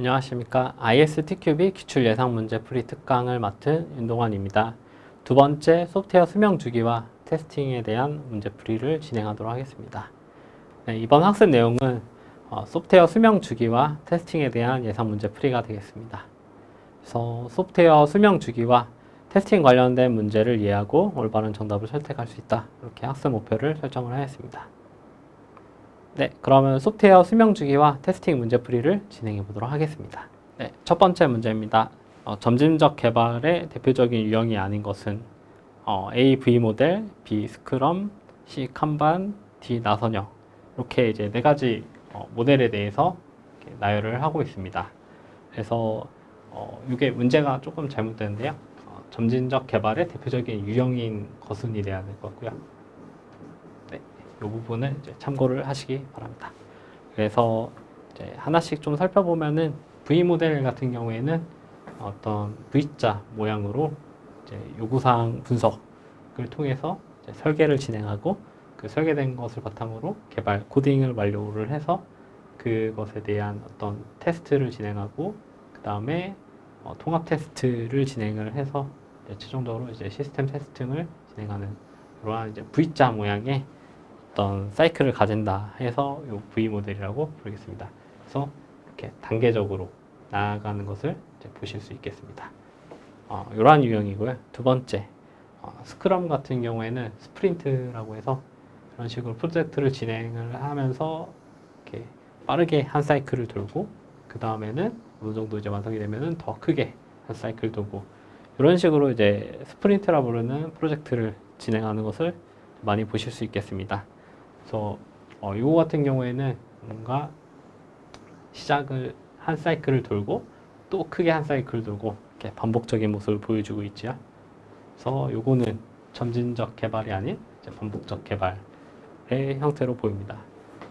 안녕하십니까. ISTQB 기출 예상 문제 풀이 특강을 맡은 윤동환입니다. 두 번째 소프트웨어 수명 주기와 테스팅에 대한 문제 풀이를 진행하도록 하겠습니다. 네, 이번 학습 내용은 소프트웨어 수명 주기와 테스팅에 대한 예상 문제 풀이가 되겠습니다. 그래서 소프트웨어 수명 주기와 테스팅 관련된 문제를 이해하고 올바른 정답을 선택할 수 있다. 이렇게 학습 목표를 설정을 하였습니다. 네, 그러면 소프트웨어 수명 주기와 테스팅 문제 풀이를 진행해 보도록 하겠습니다. 네, 첫 번째 문제입니다. 점진적 개발의 대표적인 유형이 아닌 것은 A, V 모델, B, 스크럼, C, kanban, D, 나선형. 이렇게 이제 네 가지 모델에 대해서 이렇게 나열을 하고 있습니다. 그래서 이게 문제가 조금 잘못되는데요. 점진적 개발의 대표적인 유형인 것은이 돼야 될 것 같고요. 네, 이 부분을 이제 참고를 하시기 바랍니다. 그래서 이제 하나씩 좀 살펴보면은 V 모델 같은 경우에는 어떤 V자 모양으로 이제 요구사항 분석을 통해서 이제 설계를 진행하고 그 설계된 것을 바탕으로 개발 코딩을 완료를 해서 그것에 대한 어떤 테스트를 진행하고 그 다음에 통합 테스트를 진행을 해서 최종적으로 이제 시스템 테스팅을 진행하는 그러한 이제 V자 모양의 어떤 사이클을 가진다 해서 이 V 모델이라고 부르겠습니다. 그래서 이렇게 단계적으로 나아가는 것을 이제 보실 수 있겠습니다. 이러한 유형이고요. 두 번째, 스크럼 같은 경우에는 스프린트라고 해서 이런 식으로 프로젝트를 진행을 하면서 이렇게 빠르게 한 사이클을 돌고 그 다음에는 어느 정도 이제 완성이 되면은 더 크게 한 사이클 돌고 이런 식으로 이제 스프린트라 부르는 프로젝트를 진행하는 것을 많이 보실 수 있겠습니다. 그래서 이거 같은 경우에는 뭔가 시작을 한 사이클을 돌고 또 크게 한 사이클 돌고 이렇게 반복적인 모습을 보여주고 있죠. 그래서 요거는 점진적 개발이 아닌 이제 반복적 개발의 형태로 보입니다.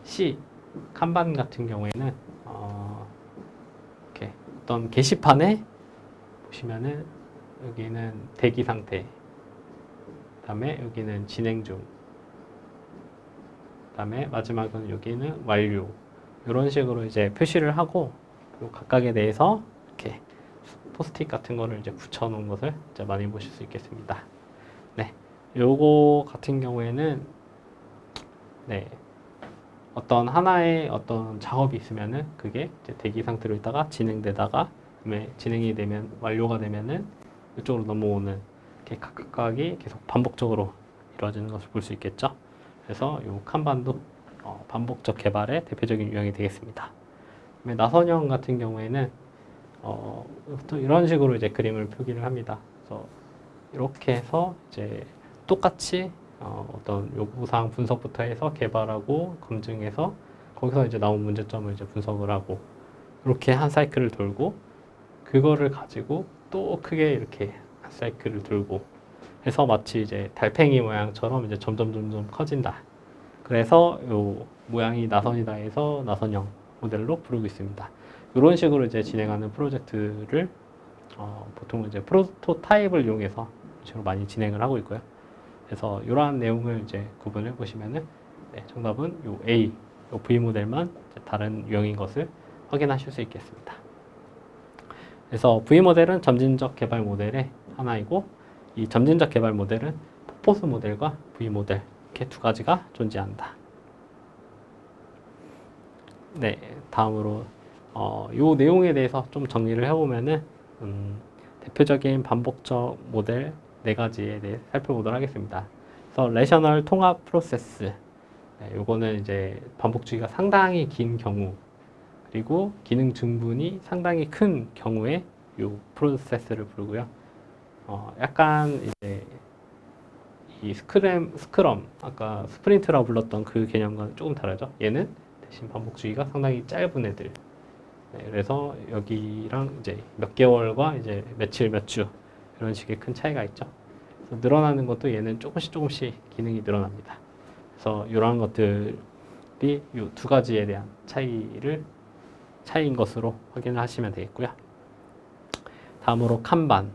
C, kanban 같은 경우에는 이렇게 어떤 게시판에 보시면은 여기는 대기 상태, 그다음에 여기는 진행 중, 그다음에 마지막은 여기는 완료. 이런 식으로 이제 표시를 하고 각각에 대해서 이렇게 포스트잇 같은 거를 이제 붙여 놓은 것을 이제 많이 보실 수 있겠습니다. 네, 요거 같은 경우에는 네, 어떤 하나의 어떤 작업이 있으면은 그게 이제 대기 상태로 있다가 진행되다가 그다음에 진행이 되면 완료가 되면은 이쪽으로 넘어오는 이렇게 각각이 계속 반복적으로 이루어지는 것을 볼 수 있겠죠. 그래서 이 kanban도 반복적 개발의 대표적인 유형이 되겠습니다. 나선형 같은 경우에는 또 이런 식으로 이제 그림을 표기를 합니다. 그래서 이렇게 해서 이제 똑같이 어떤 요구사항 분석부터 해서 개발하고 검증해서 거기서 이제 나온 문제점을 이제 분석을 하고 이렇게 한 사이클을 돌고 그거를 가지고 또 크게 이렇게 한 사이클을 돌고 해서 마치 이제 달팽이 모양처럼 이제 점점 커진다. 그래서 요 모양이 나선이다 해서 나선형 모델로 부르고 있습니다. 이런 식으로 이제 진행하는 프로젝트를 보통 이제 프로토타입을 이용해서 주로 많이 진행을 하고 있고요. 그래서 이러한 내용을 이제 구분해 보시면은 네, 정답은 요 A, 요 V 모델만 다른 유형인 것을 확인하실 수 있겠습니다. 그래서 V 모델은 점진적 개발 모델의 하나이고 이 점진적 개발 모델은 폭포수 모델과 V 모델 이렇게 두 가지가 존재한다. 네, 다음으로 이 내용에 대해서 좀 정리를 해보면은 대표적인 반복적 모델 네 가지에 대해 살펴보도록 하겠습니다. 그래서 레셔널 통합 프로세스, 요거는 이제 반복 주기가 상당히 긴 경우 그리고 기능 증분이 상당히 큰 경우에 이 프로세스를 부르고요. 약간 이제 이 스크럼 아까 스프린트라고 불렀던 그 개념과는 조금 다르죠. 얘는 대신 반복 주기가 상당히 짧은 애들. 네, 그래서 여기랑 이제 몇 개월과 이제 며칠 몇 주 이런 식의 큰 차이가 있죠. 그래서 늘어나는 것도 얘는 조금씩 기능이 늘어납니다. 그래서 이러한 것들이 이 두 가지에 대한 차이인 것으로 확인을 하시면 되겠고요. 다음으로 kanban,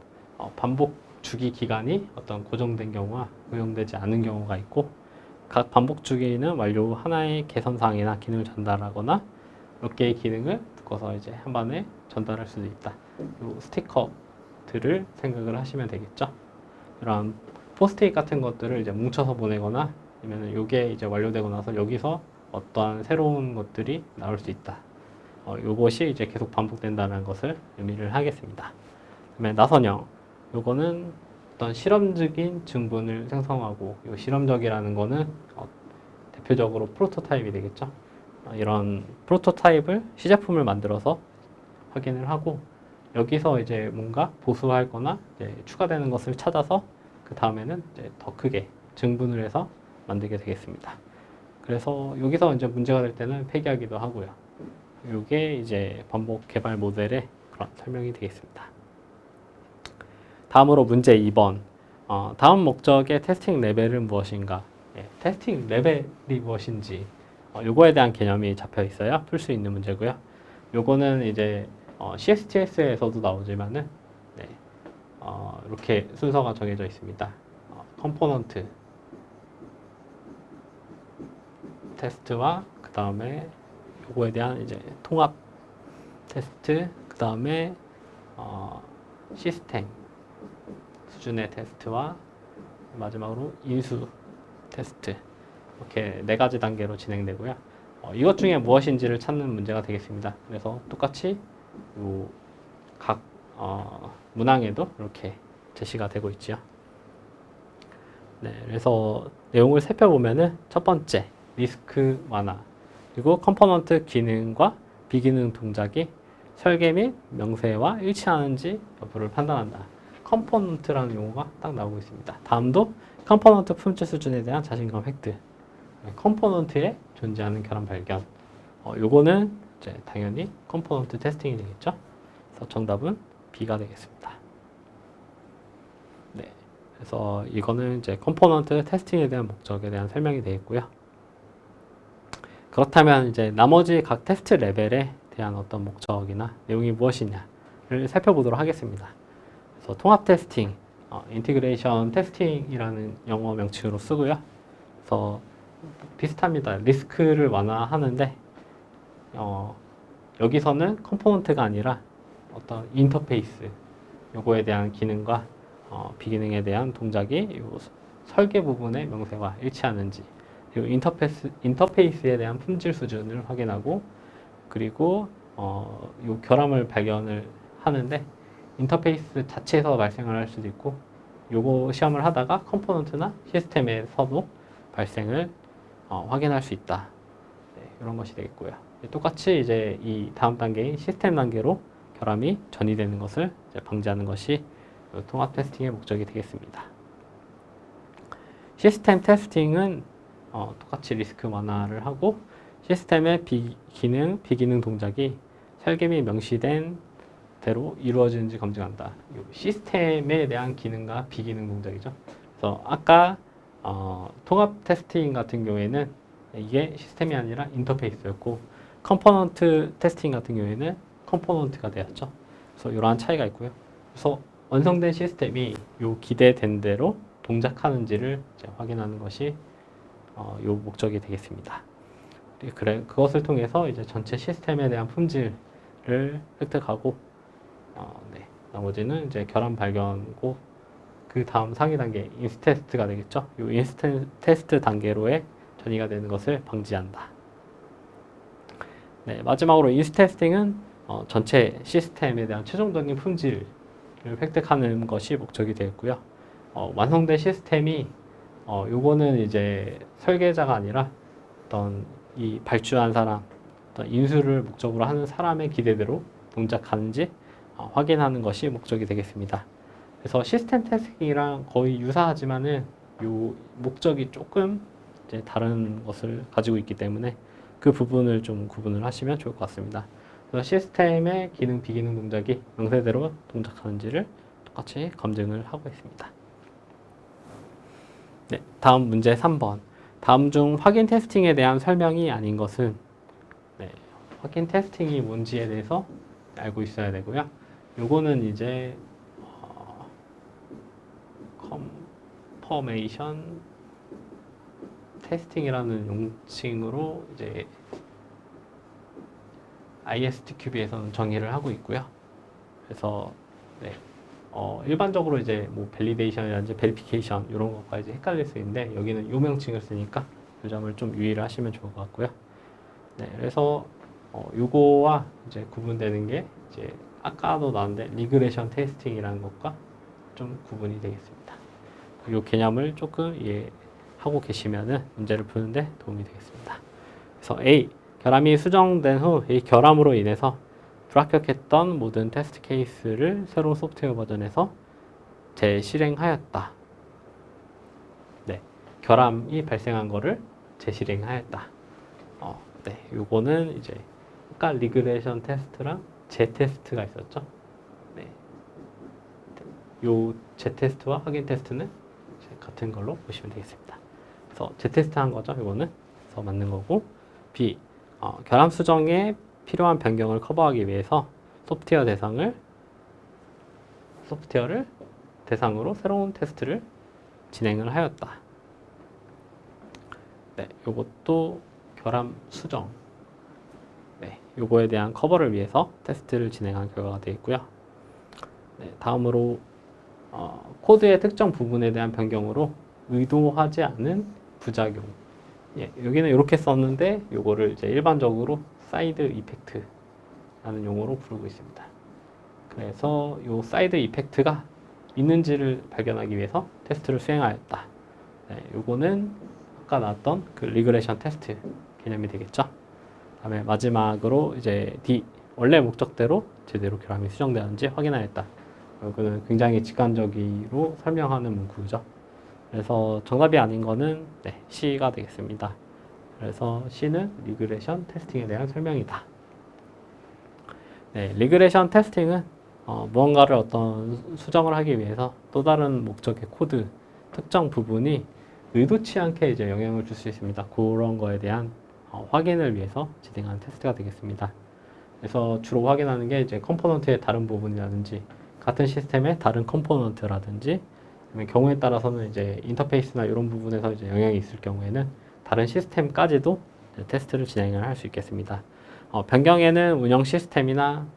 반복 주기 기간이 어떤 고정된 경우와 고정되지 않은 경우가 있고 각 반복 주기는 완료 후 하나의 개선사항이나 기능을 전달하거나 몇 개의 기능을 묶어서 이제 한 번에 전달할 수도 있다. 요 스티커들을 생각을 하시면 되겠죠. 이런 포스트잇 같은 것들을 이제 뭉쳐서 보내거나 아니면 요게 이제 완료되고 나서 여기서 어떠한 새로운 것들이 나올 수 있다. 요것이 이제 계속 반복된다는 것을 의미를 하겠습니다. 그다음에 나선형, 요거는 어떤 실험적인 증분을 생성하고, 요 실험적이라는 거는 대표적으로 프로토타입이 되겠죠. 이런 프로토타입을 시제품을 만들어서 확인을 하고, 여기서 이제 뭔가 보수할 거나 이제 추가되는 것을 찾아서 그 다음에는 이제 더 크게 증분을 해서 만들게 되겠습니다. 그래서 여기서 이제 문제가 될 때는 폐기하기도 하고요. 이게 이제 반복 개발 모델의 그런 설명이 되겠습니다. 다음으로 문제 2번. 다음 목적의 테스팅 레벨은 무엇인가? 테스팅 레벨이 무엇인지 요거에 대한 개념이 잡혀 있어야 풀 수 있는 문제고요. 요거는 이제 CSTS에서도 나오지만은 이렇게 순서가 정해져 있습니다. 컴포넌트 테스트와 그 다음에 요거에 대한 이제 통합 테스트, 그 다음에 시스템 수준의 테스트와 마지막으로 인수 테스트, 이렇게 4가지 단계로 진행되고요. 이것 중에 무엇인지를 찾는 문제가 되겠습니다. 그래서 똑같이 각 문항에도 이렇게 제시가 되고 있죠. 네, 그래서 내용을 살펴보면은 첫 번째 리스크 완화, 그리고 컴포넌트 기능과 비기능 동작이 설계 및 명세와 일치하는지 여부를 판단한다. 컴포넌트라는 용어가 딱 나오고 있습니다. 다음도 컴포넌트 품질 수준에 대한 자신감 획득. 컴포넌트에 존재하는 결함 발견. 요거는 이제 당연히 컴포넌트 테스팅이 되겠죠. 그래서 정답은 B가 되겠습니다. 네, 그래서 이거는 이제 컴포넌트 테스팅에 대한 목적에 대한 설명이 되겠고요. 그렇다면 이제 나머지 각 테스트 레벨에 대한 어떤 목적이나 내용이 무엇이냐를 살펴보도록 하겠습니다. 그래서 통합 테스팅, 인티그레이션 테스팅이라는 영어 명칭으로 쓰고요. 그래서 비슷합니다. 리스크를 완화하는데 여기서는 컴포넌트가 아니라 어떤 인터페이스, 요거에 대한 기능과 비기능에 대한 동작이 요 설계 부분의 명세와 일치하는지, 그리고 인터페이스에 대한 품질 수준을 확인하고, 그리고 요 결함을 발견을 하는데 인터페이스 자체에서 발생을 할 수도 있고, 요거 시험을 하다가 컴포넌트나 시스템에서도 발생을 확인할 수 있다. 네, 이런 것이 되겠고요. 똑같이 이제 이 다음 단계인 시스템 단계로 결함이 전이되는 것을 이제 방지하는 것이 통합 테스팅의 목적이 되겠습니다. 시스템 테스팅은 똑같이 리스크 완화를 하고, 시스템의 비기능 동작이 설계 및 명시된 대로 이루어지는지 검증한다. 시스템에 대한 기능과 비기능 동작이죠. 그래서 아까 통합 테스팅 같은 경우에는 이게 시스템이 아니라 인터페이스였고, 컴포넌트 테스팅 같은 경우에는 컴포넌트가 되었죠. 그래서 이러한 차이가 있고요. 그래서 완성된 시스템이 요 기대된 대로 동작하는지를 이제 확인하는 것이 요 목적이 되겠습니다. 그것을 통해서 이제 전체 시스템에 대한 품질을 획득하고, 네, 나머지는 이제 결함 발견고, 그 다음 상위 단계 인스 테스트가 되겠죠. 이 인스 테스트 단계로의 전이가 되는 것을 방지한다. 네, 마지막으로 인스 테스팅은 전체 시스템에 대한 최종적인 품질을 획득하는 것이 목적이 되겠고요. 완성된 시스템이 요거는 이제 설계자가 아니라 어떤 이 발주한 사람, 어떤 인수를 목적으로 하는 사람의 기대대로 동작하는지 확인하는 것이 목적이 되겠습니다. 그래서 시스템 테스팅이랑 거의 유사하지만은 요 목적이 조금 이제 다른 것을 가지고 있기 때문에 그 부분을 좀 구분을 하시면 좋을 것 같습니다. 그래서 시스템의 기능, 비기능 동작이 명세대로 동작하는지를 똑같이 검증을 하고 있습니다. 네, 다음 문제 3번. 다음 중 확인 테스팅에 대한 설명이 아닌 것은, 네, 확인 테스팅이 뭔지에 대해서 알고 있어야 되고요. 요거는 이제 컨퍼메이션 테스팅이라는 용칭으로 이제 ISTQB에서는 정의를 하고 있고요. 그래서 네, 일반적으로 이제 뭐 밸리데이션이라든지 베리피케이션 이런 것과 이제 헷갈릴 수 있는데 여기는 요 명칭을 쓰니까 이 점을 좀 유의를 하시면 좋을 것 같고요. 네, 그래서 요거와 이제 구분되는 게 이제 아까도 나왔는데 리그레션 테스팅이라는 것과 좀 구분이 되겠습니다. 이 개념을 조금 이해하고 계시면은 문제를 푸는데 도움이 되겠습니다. 그래서 A, 결함이 수정된 후 이 결함으로 인해서 불합격했던 모든 테스트 케이스를 새로운 소프트웨어 버전에서 재실행하였다. 네, 결함이 발생한 거를 재실행하였다. 네, 요거는 이제 아까 리그레션 테스트랑 재테스트가 있었죠. 네, 요 재테스트와 확인 테스트는 같은 걸로 보시면 되겠습니다. 그래서 재테스트 한 거죠, 이거는. 그래서 맞는 거고. B, 결함 수정에 필요한 변경을 커버하기 위해서 소프트웨어를 대상으로 새로운 테스트를 진행을 하였다. 네, 요것도 결함 수정. 네, 요거에 대한 커버를 위해서 테스트를 진행한 결과가 되겠고요. 네, 다음으로 코드의 특정 부분에 대한 변경으로 의도하지 않은 부작용. 예, 여기는 이렇게 썼는데 요거를 이제 일반적으로 사이드 이펙트라는 용어로 부르고 있습니다. 그래서 요 사이드 이펙트가 있는지를 발견하기 위해서 테스트를 수행하였다. 네, 요거는 아까 나왔던 그 리그레션 테스트 개념이 되겠죠. 다음에 마지막으로 이제 D, 원래 목적대로 제대로 결함이 수정되었는지 확인하였다. 이거는 굉장히 직관적으로 설명하는 문구죠. 그래서 정답이 아닌 거는 네, C가 되겠습니다. 그래서 C는 리그레션 테스팅에 대한 설명이다. 네, 리그레션 테스팅은 무언가를 어떤 수정을 하기 위해서 또 다른 목적의 코드 특정 부분이 의도치 않게 이제 영향을 줄 수 있습니다. 그런 거에 대한 확인을 위해서 진행하는 테스트가 되겠습니다. 그래서 주로 확인하는 게 이제 컴포넌트의 다른 부분이라든지 같은 시스템의 다른 컴포넌트라든지 경우에 따라서는 이제 인터페이스나 이런 부분에서 이제 영향이 있을 경우에는 다른 시스템까지도 테스트를 진행을 할 수 있겠습니다. 변경에는 운영 시스템이나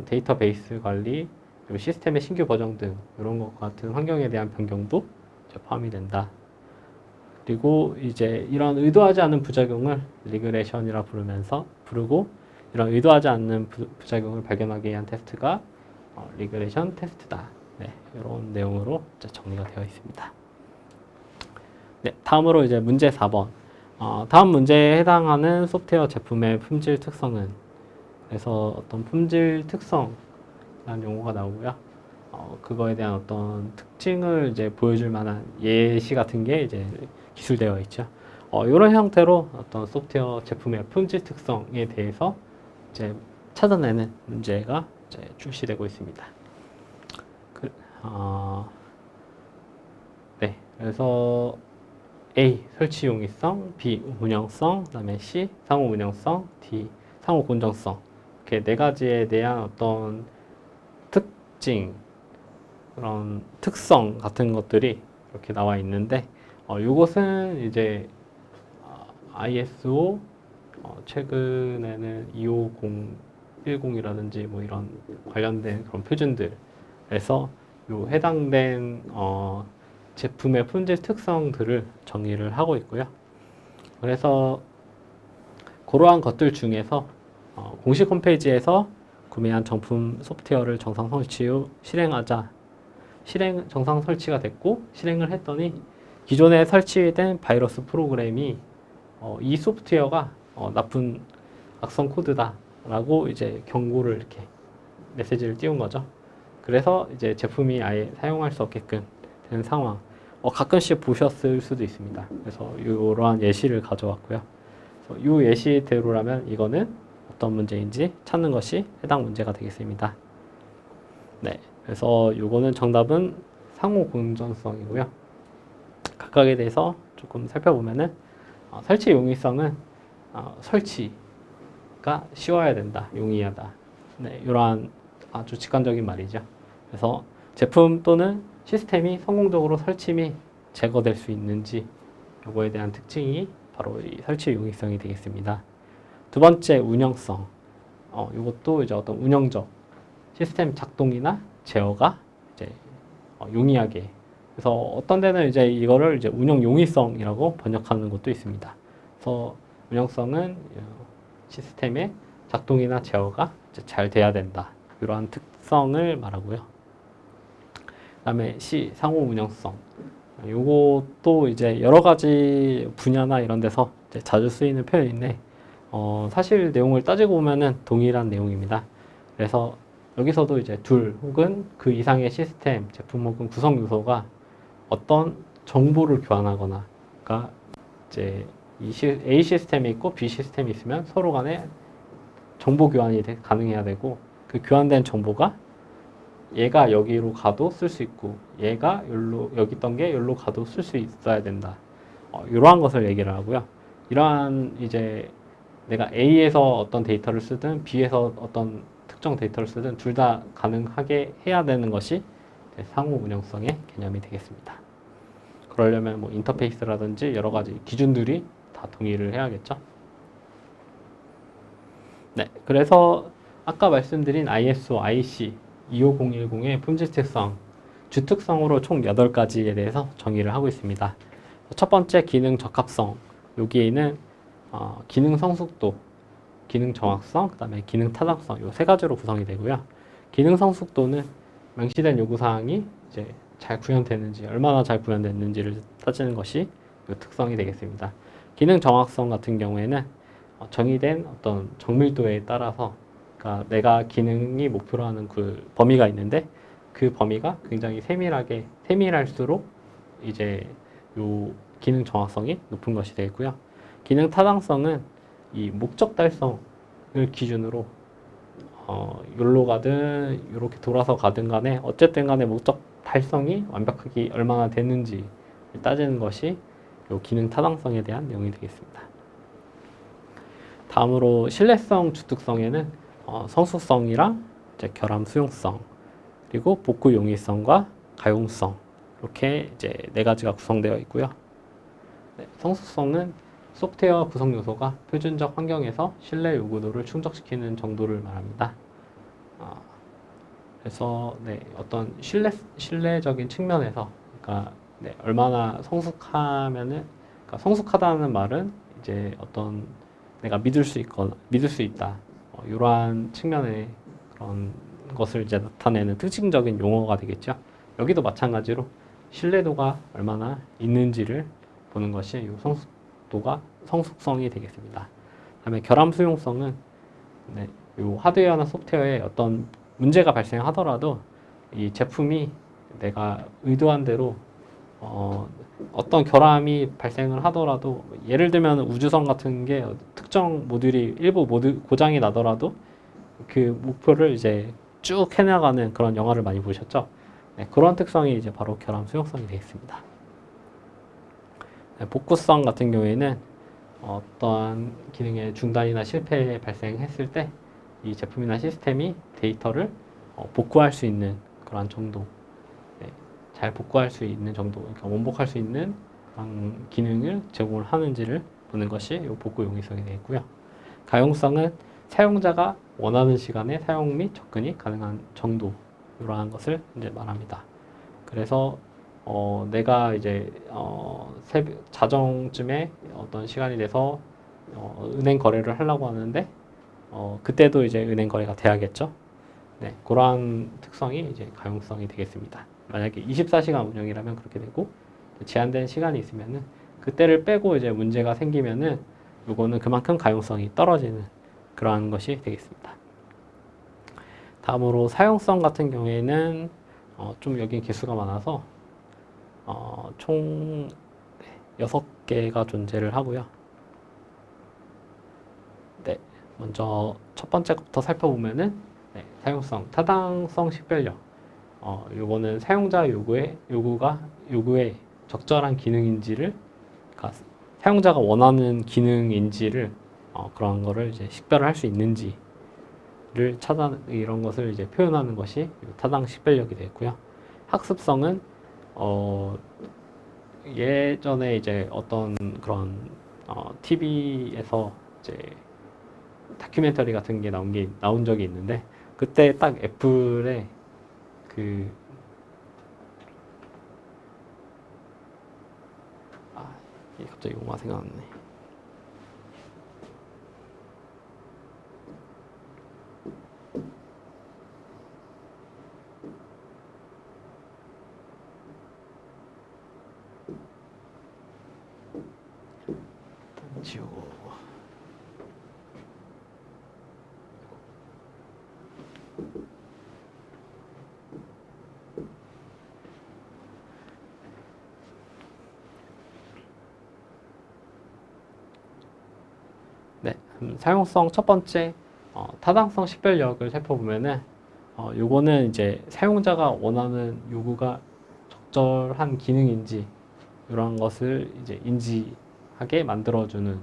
데이터베이스 관리, 그리고 시스템의 신규 버전 등 이런 것 같은 환경에 대한 변경도 포함이 된다. 그리고 이제 이런 의도하지 않는 부작용을 리그레션이라 부르고 이런 의도하지 않는 부작용을 발견하기 위한 테스트가 리그레션 테스트다. 네, 이런 내용으로 정리가 되어 있습니다. 네, 다음으로 이제 문제 4번. 다음 문제에 해당하는 소프트웨어 제품의 품질 특성은? 그래서 어떤 품질 특성이라는 용어가 나오고요. 그거에 대한 어떤 특징을 이제 보여줄 만한 예시 같은 게 이제 기술되어 있죠. 이런 형태로 어떤 소프트웨어 제품의 품질 특성에 대해서 이제 찾아내는 문제가 이제 출시되고 있습니다. 네, 그래서 A. 설치 용이성, B. 운영성, 그다음에 C. 상호 운영성, D. 상호 공정성. 이렇게 네 가지에 대한 어떤 특징, 그런 특성 같은 것들이 이렇게 나와 있는데, 이것은 이제 ISO 최근에는 25010이라든지 뭐 이런 관련된 그런 표준들에서 요 해당된 제품의 품질 특성들을 정의를 하고 있고요. 그래서 그러한 것들 중에서 공식 홈페이지에서 구매한 정품 소프트웨어를 정상 설치 후 실행하자. 정상 설치가 됐고 실행을 했더니 기존에 설치된 바이러스 프로그램이 이 소프트웨어가 나쁜 악성 코드다라고 이제 경고를 이렇게 메시지를 띄운 거죠. 그래서 이제 제품이 아예 사용할 수 없게끔 되는 상황. 가끔씩 보셨을 수도 있습니다. 그래서 이러한 예시를 가져왔고요. 이 예시대로라면 이거는 어떤 문제인지 찾는 것이 해당 문제가 되겠습니다. 네, 그래서 이거는 정답은 상호 공정성이고요. 각각에 대해서 조금 살펴보면은 설치 용이성은 설치가 쉬워야 된다, 용이하다. 네, 이러한 아주 직관적인 말이죠. 그래서 제품 또는 시스템이 성공적으로 설치 및 제거될 수 있는지 요거에 대한 특징이 바로 이 설치 용이성이 되겠습니다. 두 번째 운영성. 이것도 이제 어떤 운영적 시스템 작동이나 제어가 이제 용이하게. 그래서 어떤 데는 이제 이거를 이제 운영 용이성이라고 번역하는 것도 있습니다. 그래서 운영성은 시스템의 작동이나 제어가 이제 잘 돼야 된다. 이러한 특성을 말하고요. 그다음에 C, 상호 운영성. 요것도 이제 여러 가지 분야나 이런 데서 이제 자주 쓰이는 표현인데, 사실 내용을 따지고 보면은 동일한 내용입니다. 그래서 여기서도 이제 둘 혹은 그 이상의 시스템, 제품 혹은 구성 요소가 어떤 정보를 교환하거나, 그러니까 이제 A 시스템이 있고 B 시스템이 있으면 서로 간에 정보 교환이 가능해야 되고, 그 교환된 정보가 얘가 여기로 가도 쓸 수 있고 얘가 여기 있던 게 여기로 가도 쓸 수 있어야 된다. 이러한 것을 얘기를 하고요. 이러한 이제 내가 A에서 어떤 데이터를 쓰든 B에서 어떤 특정 데이터를 쓰든 둘 다 가능하게 해야 되는 것이 상호 운영성의 개념이 되겠습니다. 그러려면 뭐 인터페이스라든지 여러 가지 기준들이 다 동의를 해야겠죠. 네, 그래서 아까 말씀드린 ISO, IC 25010의 품질 특성, 주 특성으로 총 8가지에 대해서 정의를 하고 있습니다. 첫 번째 기능 적합성, 여기에는 기능 성숙도, 기능 정확성, 그 다음에 기능 타당성, 이 세 가지로 구성이 되고요. 기능 성숙도는 명시된 요구사항이 이제 잘 구현되는지, 얼마나 잘 구현됐는지를 따지는 것이 이 특성이 되겠습니다. 기능 정확성 같은 경우에는 정의된 어떤 정밀도에 따라서, 그러니까 내가 기능이 목표로 하는 그 범위가 있는데 그 범위가 굉장히 세밀할수록 이제 요 기능 정확성이 높은 것이 되겠고요. 기능 타당성은 이 목적 달성을 기준으로 여기로 가든 이렇게 돌아서 가든 간에 어쨌든 간에 목적 달성이 완벽하게 얼마나 됐는지 따지는 것이 요 기능 타당성에 대한 내용이 되겠습니다. 다음으로 신뢰성 주특성에는 성숙성이랑 이제 결함 수용성, 그리고 복구 용이성과 가용성, 이렇게 이제 네 가지가 구성되어 있고요. 네, 성숙성은 소프트웨어 구성 요소가 표준적 환경에서 신뢰 요구도를 충족시키는 정도를 말합니다. 그래서 네, 어떤 신뢰적인 측면에서, 그러니까 네, 얼마나 성숙하면은, 그러니까 성숙하다는 말은 이제 어떤 내가 믿을 수 있다. 이러한 측면의 그런 것을 이제 나타내는 특징적인 용어가 되겠죠. 여기도 마찬가지로 신뢰도가 얼마나 있는지를 보는 것이 이 성숙성이 되겠습니다. 그다음에 결함 수용성은 네, 이 하드웨어나 소프트웨어에 어떤 문제가 발생하더라도 이 제품이 내가 의도한 대로 어떤 결함이 발생을 하더라도, 예를 들면 우주선 같은 게 특정 모듈이 일부 고장이 나더라도 그 목표를 이제 쭉 해나가는 그런 영화를 많이 보셨죠? 네, 그런 특성이 이제 바로 결함 수용성이 되겠습니다. 네, 복구성 같은 경우에는 어떠한 기능의 중단이나 실패 발생했을 때 이 제품이나 시스템이 데이터를 복구할 수 있는 그런 정도, 네, 잘 복구할 수 있는 정도, 그러니까 원복할 수 있는 그런 기능을 제공을 하는지를 보는 것이 이 복구 용이성이 되겠고요. 가용성은 사용자가 원하는 시간에 사용 및 접근이 가능한 정도, 이러한 것을 이제 말합니다. 그래서 내가 이제 자정쯤에 어떤 시간이 돼서 은행 거래를 하려고 하는데 그때도 이제 은행 거래가 돼야겠죠. 네, 그러한 특성이 이제 가용성이 되겠습니다. 만약에 24시간 운영이라면 그렇게 되고, 제한된 시간이 있으면은 그때를 빼고 이제 문제가 생기면은 요거는 그만큼 가용성이 떨어지는 그러한 것이 되겠습니다. 다음으로 사용성 같은 경우에는 좀 여기 개수가 많아서 총 6개가 존재를 하고요. 네, 먼저 첫 번째 것부터 살펴보면은 네, 사용성, 타당성 식별력. 요거는 사용자 요구에 적절한 기능인지를, 그러니까 사용자가 원하는 기능인지를 그런 거를 이제 식별을 할 수 있는지를 이런 것을 이제 표현하는 것이 타당 식별력이 되겠고요. 학습성은 예전에 이제 어떤 그런 TV에서 이제 다큐멘터리 같은 게 나온 적이 있는데, 그때 딱 애플의 이게 갑자기 영화 생각났네. 지우고. 네, 사용성 첫 번째, 타당성 식별력을 살펴보면은, 요거는 이제 사용자가 원하는 요구가 적절한 기능인지, 이런 것을 이제 인지하게 만들어주는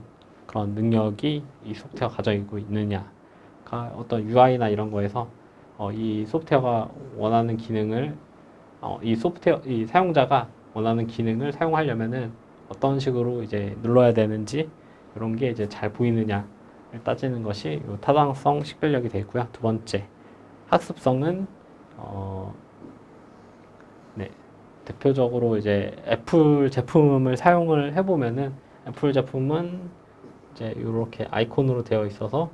그런 능력이 이 소프트웨어가 가지고 있느냐가 어떤 UI나 이런 거에서 이 소프트웨어가 원하는 기능을, 이 사용자가 원하는 기능을 사용하려면은 어떤 식으로 이제 눌러야 되는지 이런 게 이제 잘 보이느냐를 따지는 것이 요 타당성 식별력이 되고요. 두 번째, 학습성은 네, 대표적으로 이제 애플 제품을 사용을 해보면은 애플 제품은 이제 이렇게 아이콘으로 되어 있어서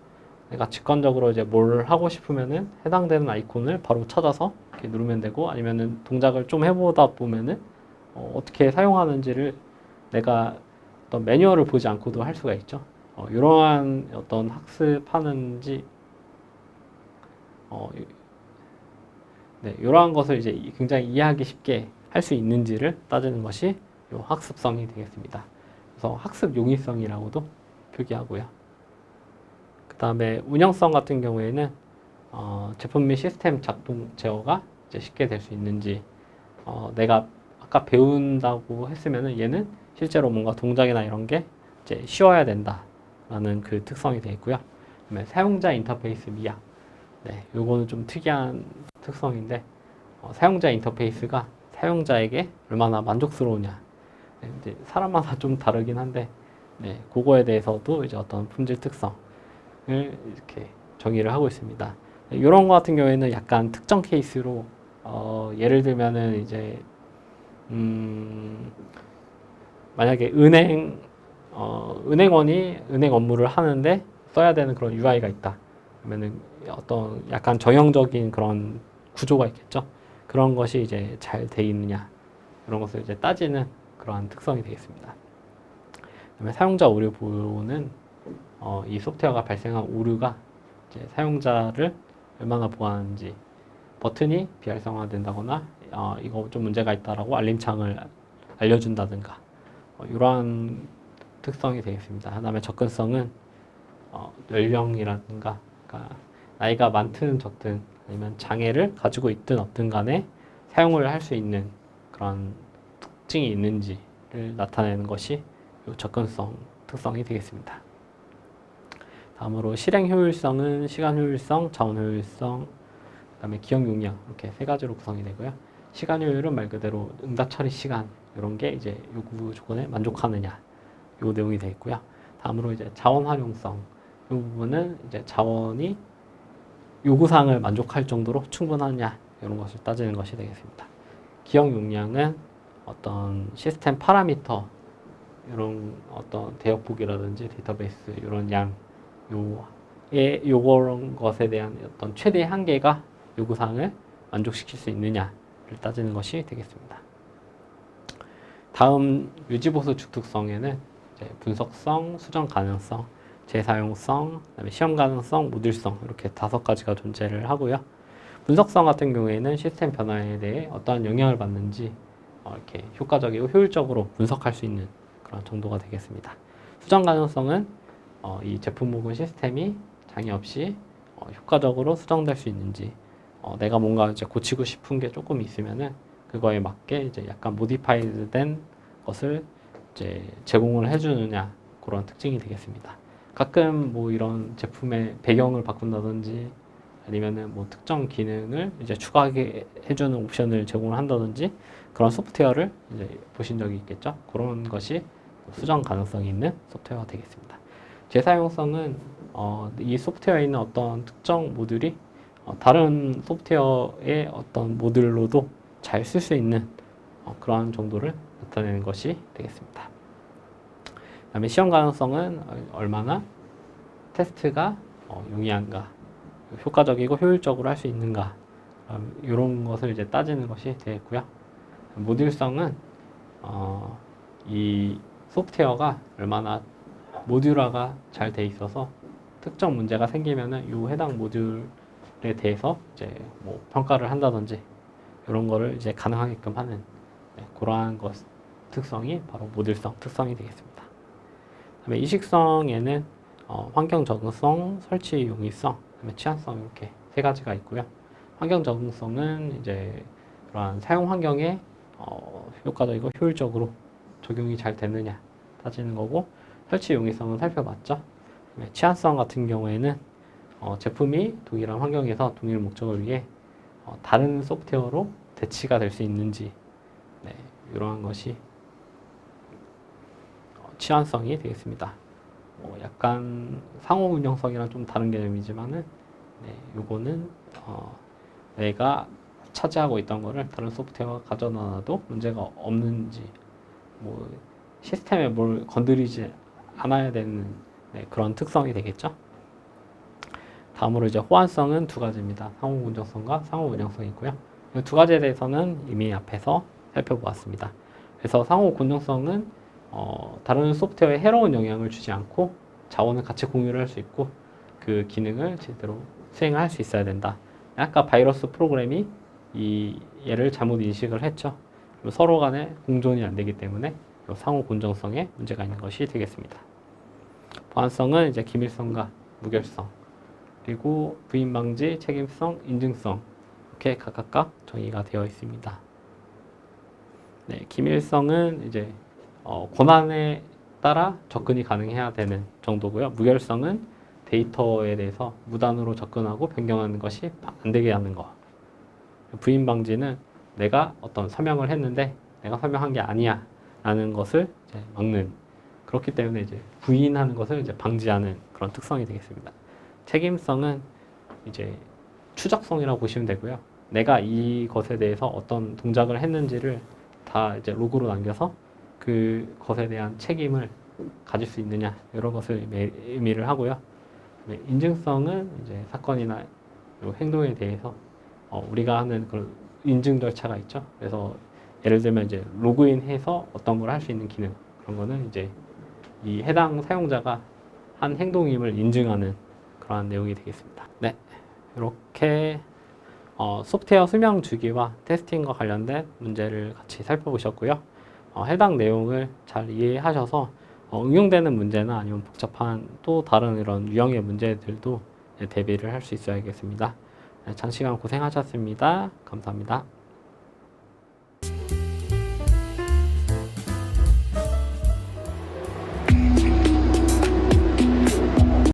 내가 직관적으로 이제 뭘 하고 싶으면은 해당되는 아이콘을 바로 찾아서 이렇게 누르면 되고, 아니면은 동작을 좀 해보다 보면은 어떻게 사용하는지를 내가 어떤 매뉴얼을 보지 않고도 할 수가 있죠. 이러한 어떤 학습하는지, 네, 이러한 것을 이제 굉장히 이해하기 쉽게 할 수 있는지를 따지는 것이 이 학습성이 되겠습니다. 그래서 학습 용이성이라고도 표기하고요. 그 다음에 운영성 같은 경우에는 제품 및 시스템 작동 제어가 이제 쉽게 될 수 있는지, 내가 아까 배운다고 했으면은 얘는 실제로 뭔가 동작이나 이런 게 이제 쉬워야 된다라는 그 특성이 되어 있고요. 그다음에 사용자 인터페이스 미학, 네, 요거는 좀 특이한 특성인데, 사용자 인터페이스가 사용자에게 얼마나 만족스러우냐, 네, 이제 사람마다 좀 다르긴 한데, 네, 그거에 대해서도 이제 어떤 품질 특성을 이렇게 정의를 하고 있습니다. 네, 이런 거 같은 경우에는 약간 특정 케이스로, 예를 들면은 이제 만약에 은행원이 은행 업무를 하는데 써야 되는 그런 UI가 있다. 그러면은 어떤 약간 정형적인 그런 구조가 있겠죠. 그런 것이 이제 잘 돼 있느냐, 이런 것을 이제 따지는 그러한 특성이 되겠습니다. 그다음에 사용자 오류 보호는 이 소프트웨어가 발생한 오류가 이제 사용자를 얼마나 보호하는지, 버튼이 비활성화된다거나 이거 좀 문제가 있다라고 알림창을 알려준다든가, 이러한 특성이 되겠습니다. 그다음에 접근성은 연령이라든가, 그러니까 나이가 많든 적든 아니면 장애를 가지고 있든 없든 간에 사용을 할 수 있는 그런 특징이 있는지를 나타내는 것이 이 접근성 특성이 되겠습니다. 다음으로 실행 효율성은 시간 효율성, 자원 효율성, 그다음에 기억 용량, 이렇게 세 가지로 구성이 되고요. 시간 효율은 말 그대로 응답 처리 시간, 이런 게 이제 요구 조건에 만족하느냐, 요 내용이 되어 있고요. 다음으로 이제 자원 활용성, 이 부분은 이제 자원이 요구사항을 만족할 정도로 충분하냐, 이런 것을 따지는 것이 되겠습니다. 기억 용량은 어떤 시스템 파라미터, 이런 어떤 대역폭이라든지 데이터베이스 이런 양, 요런 것에 대한 어떤 최대 한계가 요구사항을 만족시킬 수 있느냐를 따지는 것이 되겠습니다. 다음 유지보수 주특성에는 이제 분석성, 수정 가능성, 재사용성, 그다음에 시험 가능성, 모듈성, 이렇게 5가지가 존재를 하고요. 분석성 같은 경우에는 시스템 변화에 대해 어떠한 영향을 받는지 이렇게 효과적이고 효율적으로 분석할 수 있는 그런 정도가 되겠습니다. 수정 가능성은 이 제품 혹은 시스템이 장애 없이 효과적으로 수정될 수 있는지, 내가 뭔가 이제 고치고 싶은 게 조금 있으면은 그거에 맞게 이제 약간 모디파이드 된 것을 이제 제공을 해주느냐, 그런 특징이 되겠습니다. 가끔 뭐 이런 제품의 배경을 바꾼다든지 아니면은 뭐 특정 기능을 이제 추가하게 해주는 옵션을 제공을 한다든지, 그런 소프트웨어를 이제 보신 적이 있겠죠. 그런 것이 수정 가능성이 있는 소프트웨어가 되겠습니다. 재사용성은 이 소프트웨어에 있는 어떤 특정 모듈이 다른 소프트웨어의 어떤 모듈로도 잘 쓸 수 있는 그러한 정도를 나타내는 것이 되겠습니다. 그 다음에 시험 가능성은 얼마나 테스트가 용이한가, 효과적이고 효율적으로 할 수 있는가, 이런 것을 이제 따지는 것이 되겠고요. 모듈성은 이 소프트웨어가 얼마나 모듈화가 잘 돼 있어서 특정 문제가 생기면은 이 해당 모듈에 대해서 이제 뭐 평가를 한다든지 이런 거를 이제 가능하게끔 하는 그러한 것 특성이 바로 모듈성 특성이 되겠습니다. 그다음에 이식성에는 환경 적응성, 설치 용이성, 그다음에 취한성 이렇게 세 가지가 있고요. 환경 적응성은 이제 그러한 사용 환경에 효과적이고 효율적으로 적용이 잘 되느냐 따지는 거고, 설치 용이성은 살펴봤죠. 취한성 같은 경우에는 제품이 동일한 환경에서 동일 목적을 위해 다른 소프트웨어로 대치가 될 수 있는지, 이러한 것이 취한성이 되겠습니다. 약간 상호 운영성이랑 좀 다른 개념이지만은, 요거는 내가 차지하고 있던 거를 다른 소프트웨어가 가져놔도 문제가 없는지, 뭐 시스템에 뭘 건드리지 않아야 되는 그런 특성이 되겠죠. 다음으로 이제 호환성은 두 가지입니다. 상호 운전성과 상호 운영성이 있고요. 이 두 가지에 대해서는 이미 앞에서 살펴보았습니다. 그래서 상호 공정성은 다른 소프트웨어에 해로운 영향을 주지 않고 자원을 같이 공유를 할 수 있고 그 기능을 제대로 수행할 수 있어야 된다. 아까 바이러스 프로그램이 이 얘를 잘못 인식을 했죠. 서로 간에 공존이 안 되기 때문에 상호 공정성에 문제가 있는 것이 되겠습니다. 보안성은 이제 기밀성과 무결성, 그리고 부인 방지, 책임성, 인증성 이렇게 각각 정의가 되어 있습니다. 기밀성은 이제 권한에 따라 접근이 가능해야 되는 정도고요. 무결성은 데이터에 대해서 무단으로 접근하고 변경하는 것이 안 되게 하는 거. 부인 방지는 내가 어떤 설명을 했는데 내가 설명한 게 아니야 라는 것을 이제 막는, 그렇기 때문에 이제 부인하는 것을 이제 방지하는 그런 특성이 되겠습니다. 책임성은 이제 추적성이라고 보시면 되고요. 내가 이것에 대해서 어떤 동작을 했는지를 다 이제 로그로 남겨서 그것에 대한 책임을 가질 수 있느냐, 이런 것을 의미를 하고요. 인증성은 이제 사건이나 행동에 대해서 우리가 하는 그런 인증 절차가 있죠. 그래서 예를 들면 이제 로그인해서 어떤 걸 할 수 있는 기능, 그런 거는 이제 이 해당 사용자가 한 행동임을 인증하는 그러한 내용이 되겠습니다. 네, 이렇게 소프트웨어 수명 주기와 테스팅과 관련된 문제를 같이 살펴보셨고요. 해당 내용을 잘 이해하셔서 응용되는 문제나 아니면 복잡한 또 다른 이런 유형의 문제들도 대비를 할 수 있어야겠습니다. 장시간 고생하셨습니다. 감사합니다.